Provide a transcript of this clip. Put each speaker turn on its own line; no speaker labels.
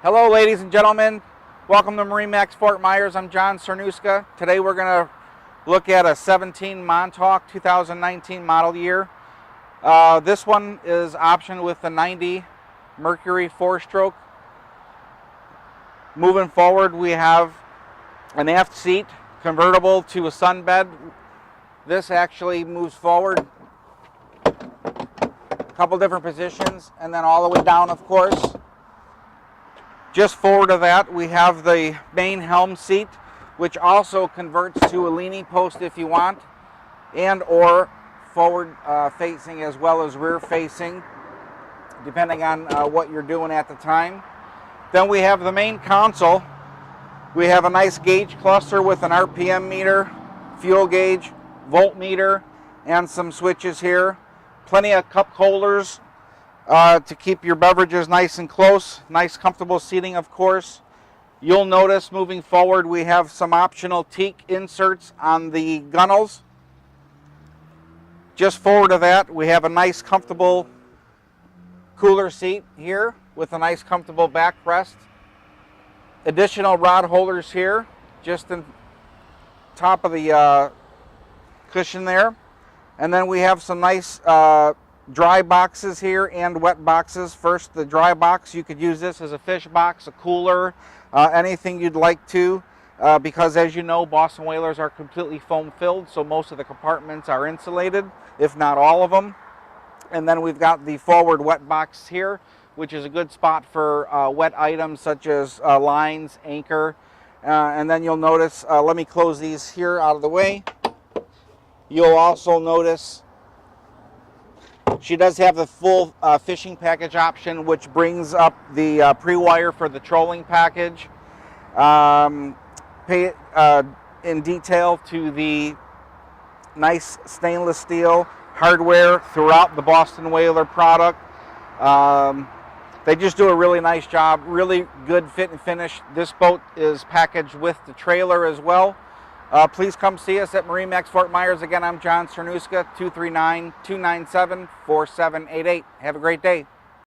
Hello ladies and gentlemen, welcome to MarineMax Fort Myers. I'm John Cernuska. Today we're going to look at a 17 Montauk 2019 model year. This one is optioned with the 90 Mercury 4-stroke. Moving forward, we have an aft seat convertible to a sunbed. This actually moves forward a couple different positions and then all the way down, of course. Just forward of that, we have the main helm seat, which also converts to a leaning post if you want, and or forward facing as well as rear facing, depending on what you're doing at the time. Then we have the main console. We have a nice gauge cluster with an RPM meter, fuel gauge, voltmeter, and some switches here. Plenty of cup holders to keep your beverages nice and close. Nice comfortable seating, of course. You'll notice moving forward we have some optional teak inserts on the gunnels. Just forward of that we have a nice comfortable cooler seat here with a nice comfortable backrest. Additional rod holders here just in top of the cushion there. And then we have some nice dry boxes here and wet boxes. First, the dry box, you could use this as a fish box, a cooler, anything you'd like to, because as you know, Boston whalers are completely foam filled, so most of the compartments are insulated, if not all of them. And then we've got the forward wet box here, which is a good spot for wet items such as lines, anchor, and then you'll notice, let me close these here out of the way. You'll also notice she does have the full fishing package option, which brings up the pre-wire for the trolling package. Pay in detail to the nice stainless steel hardware throughout the Boston Whaler product. They just do a really nice job, really good fit and finish. This boat is packaged with the trailer as well. Please come see us at MarineMax Fort Myers. Again, I'm John Cernuska, 239-297-4788. Have a great day.